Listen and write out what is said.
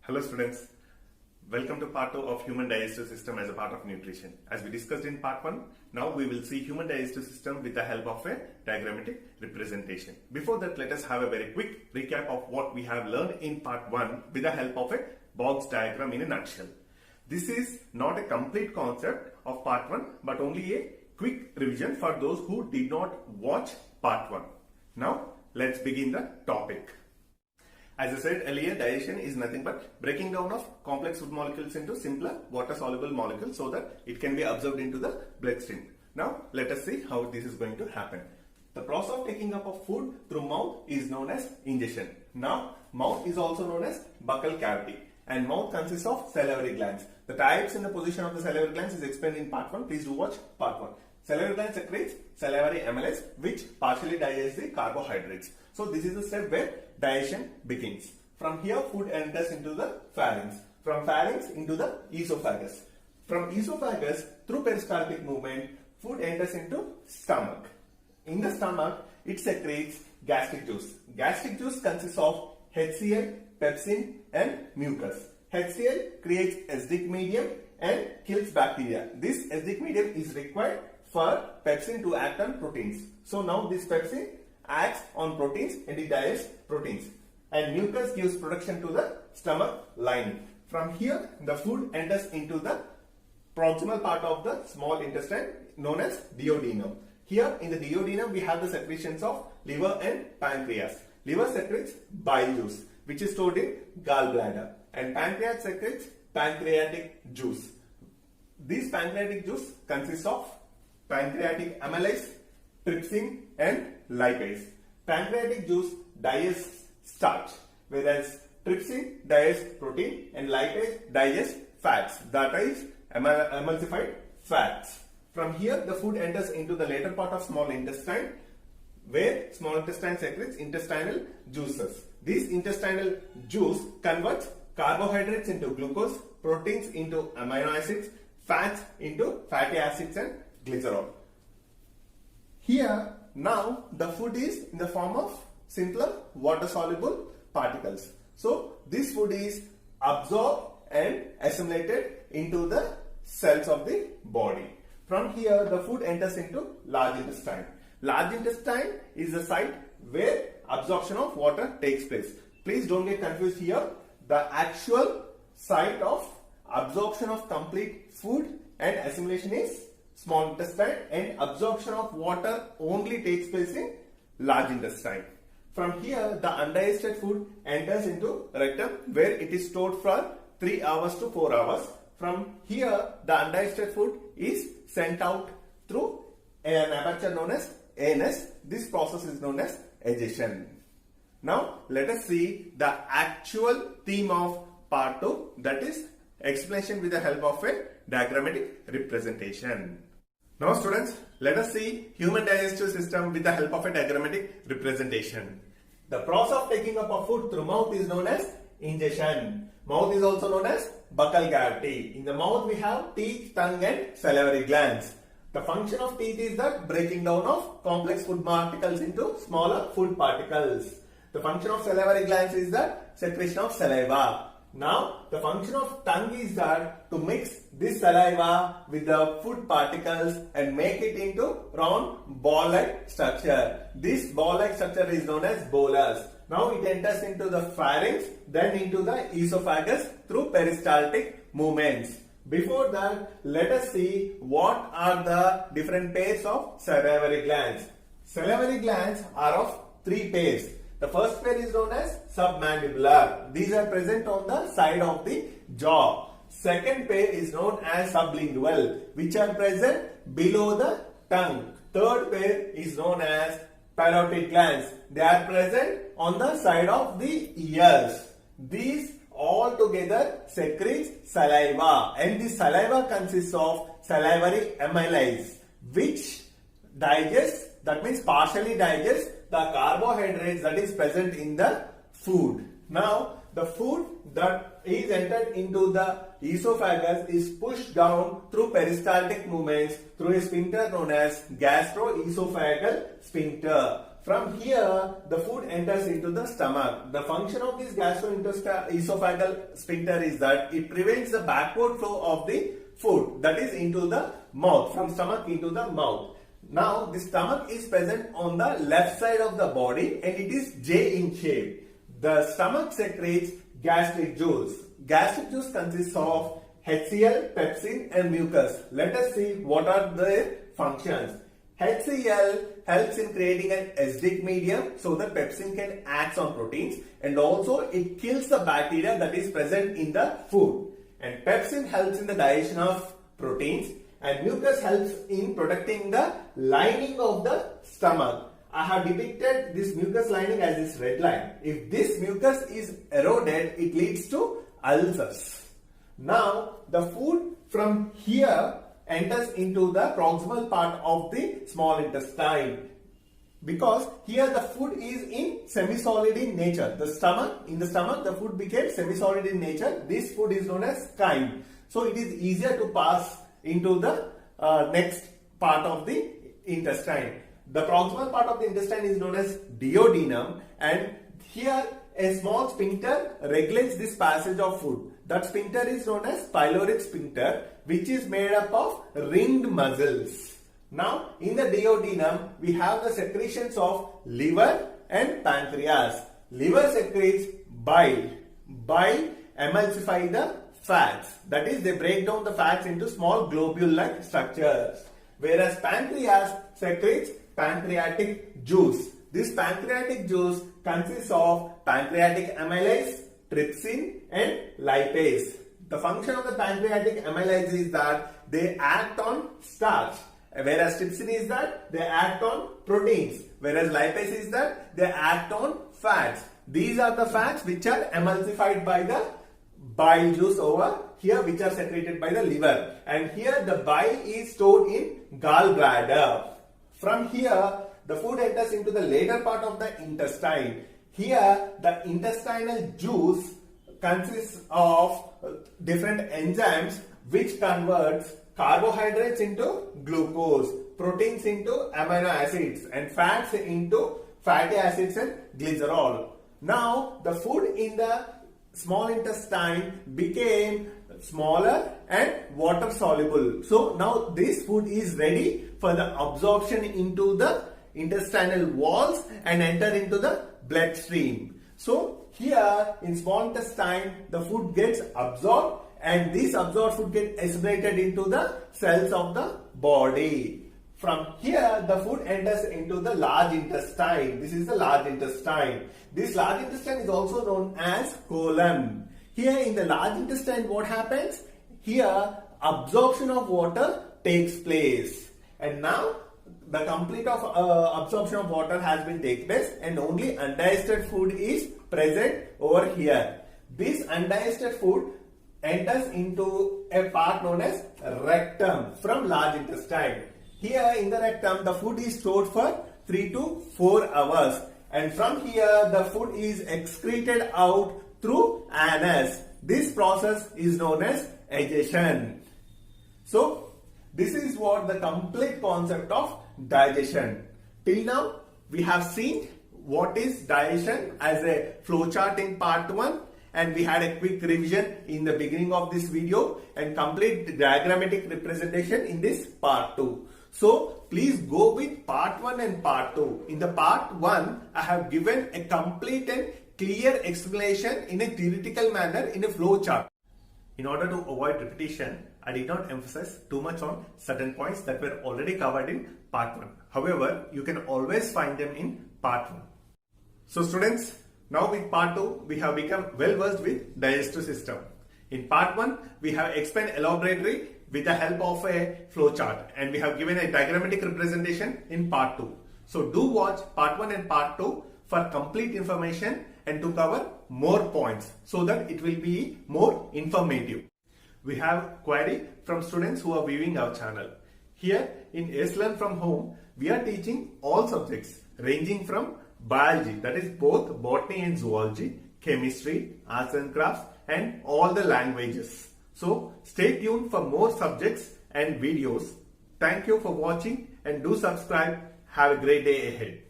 Hello students, welcome to part 2 of human digestive system as a part of nutrition. As we discussed in part 1, now we will see human digestive system with the help of a diagrammatic representation. Before that, let us have a very quick recap of what we have learned in part 1 with the help of a box diagram in a nutshell. This is not a complete concept of part 1 but only a quick revision for those who did not watch part 1. Now let's begin the topic. As I said earlier, digestion is nothing but breaking down of complex food molecules into simpler water-soluble molecules so that it can be absorbed into the bloodstream. Now, let us see how this is going to happen. The process of taking up of food through mouth is known as ingestion. Now, mouth is also known as buccal cavity and mouth consists of salivary glands. The types and the position of the salivary glands is explained in part 1. Please do watch part 1. Salivary gland secretes salivary amylase which partially digests the carbohydrates. So this is the step where digestion begins. From here food enters into the pharynx. From pharynx into the esophagus. From esophagus through peristaltic movement food enters into stomach. In the stomach it secretes gastric juice. Gastric juice consists of HCl, pepsin and mucus. HCl creates acidic medium and kills bacteria. This acidic medium is required for pepsin to act on proteins. So now this pepsin acts on proteins and it digests proteins. And mucus gives protection to the stomach lining. From here the food enters into the proximal part of the small intestine known as duodenum. Here in the duodenum we have the secretions of liver and pancreas. Liver secretes bile juice which is stored in gallbladder and pancreas secretes pancreatic juice. This pancreatic juice consists of pancreatic amylase, trypsin and lipase. Pancreatic juice digests starch, whereas trypsin digests protein and lipase digests fats, that is emulsified fats. From here the food enters into the later part of small intestine where small intestine secretes intestinal juices. This intestinal juice converts carbohydrates into glucose, proteins into amino acids, fats into fatty acids and glycerol. Here now the food is in the form of simpler water soluble particles. So this food is absorbed and assimilated into the cells of the body. From here the food enters into large intestine. Large intestine is the site where absorption of water takes place. Please don't get confused here. The actual site of absorption of complete food and assimilation is small intestine and absorption of water only takes place in large intestine. From here the undigested food enters into rectum where it is stored for 3 hours to 4 hours. From here the undigested food is sent out through an aperture known as anus. This process is known as egestion. Now let us see the actual theme of part 2, that is explanation with the help of a diagrammatic representation. Now students, let us see human digestive system with the help of a diagrammatic representation. The process of taking up of food through mouth is known as ingestion. Mouth is also known as buccal cavity. In the mouth we have teeth, tongue and salivary glands. The function of teeth is that breaking down of complex food particles into smaller food particles. The function of salivary glands is the secretion of saliva. Now, the function of tongue is that to mix this saliva with the food particles and make it into round ball-like structure. This ball-like structure is known as bolus. Now, it enters into the pharynx, then into the esophagus through peristaltic movements. Before that, let us see what are the different pairs of salivary glands. Salivary glands are of 3 pairs. The first pair is known as submandibular. These are present on the side of the jaw. Second pair is known as sublingual, which are present below the tongue. Third pair is known as parotid glands. They are present on the side of the ears. These all together secretes saliva, and the saliva consists of salivary amylase, which digests, that means partially digests the carbohydrates that is present in the food. Now the food that is entered into the esophagus is pushed down through peristaltic movements through a sphincter known as gastroesophageal sphincter. From here, the food enters into the stomach. The function of this gastroesophageal sphincter is that it prevents the backward flow of the food, that is into the mouth, from stomach into the mouth. Now, the stomach is present on the left side of the body and it is J in shape. The stomach secretes gastric juice. Gastric juice consists of HCl, pepsin and mucus. Let us see what are their functions. HCl helps in creating an acidic medium so that pepsin can act on proteins, and also it kills the bacteria that is present in the food. And pepsin helps in the digestion of proteins, and mucus helps in protecting the lining of the stomach. I have depicted this mucus lining as this red line. If this mucus is eroded, it leads to ulcers. Now, the food from here enters into the proximal part of the small intestine, because here the food is in semi-solid in nature. In the stomach the food became semi-solid in nature. This food is known as chyme. So it is easier to pass into the next part of the intestine. The proximal part of the intestine is known as duodenum, and here a small sphincter regulates this passage of food. That sphincter is known as pyloric sphincter, which is made up of ringed muscles. Now, in the duodenum, we have the secretions of liver and pancreas. Liver secretes bile. Bile emulsify the fats. That is, they break down the fats into small globule-like structures. Whereas pancreas secretes pancreatic juice. This pancreatic juice consists of pancreatic amylase, trypsin and lipase. The function of the pancreatic amylase is that they act on starch, whereas trypsin is that they act on proteins, whereas lipase is that they act on fats. These are the fats which are emulsified by the bile juice over here, which are secreted by the liver, and here the bile is stored in gallbladder. From here, the food enters into the later part of the intestine. Here, the intestinal juice consists of different enzymes which converts carbohydrates into glucose, proteins into amino acids, and fats into fatty acids and glycerol. Now, the food in the small intestine became smaller and water soluble. So, now this food is ready for the absorption into the intestinal walls and enter into the bloodstream. So here in small intestine the food gets absorbed, and this absorbed food gets assimilated into the cells of the body. From here the food enters into the large intestine. This is the large intestine. This large intestine is also known as colon. Here in the large intestine what happens? Here absorption of water takes place, and now the complete absorption of water has been taken place and only undigested food is present over here. This undigested food enters into a part known as rectum from large intestine. Here in the rectum the food is stored for 3 to 4 hours, and from here the food is excreted out through anus. This process is known as digestion. So this is what the complete concept of digestion. Till now we have seen what is digestion as a flowchart in part 1, and we had a quick revision in the beginning of this video and complete diagrammatic representation in this part 2. So please go with part 1 and part 2. In the part 1 I have given a complete and clear explanation in a theoretical manner in a flowchart. In order to avoid repetition, I did not emphasize too much on certain points that were already covered in part 1. However, you can always find them in part 1. So students, now with part 2, we have become well versed with digestive system. In part 1, we have explained elaborately with the help of a flowchart, and we have given a diagrammatic representation in part 2. So do watch part 1 and part 2 for complete information and to cover more points so that it will be more informative. We have query from students who are viewing our channel. Here in ACE Learn from Home, we are teaching all subjects ranging from biology, that is both botany and zoology, chemistry, arts and crafts, and all the languages. So stay tuned for more subjects and videos. Thank you for watching and do subscribe. Have a great day ahead.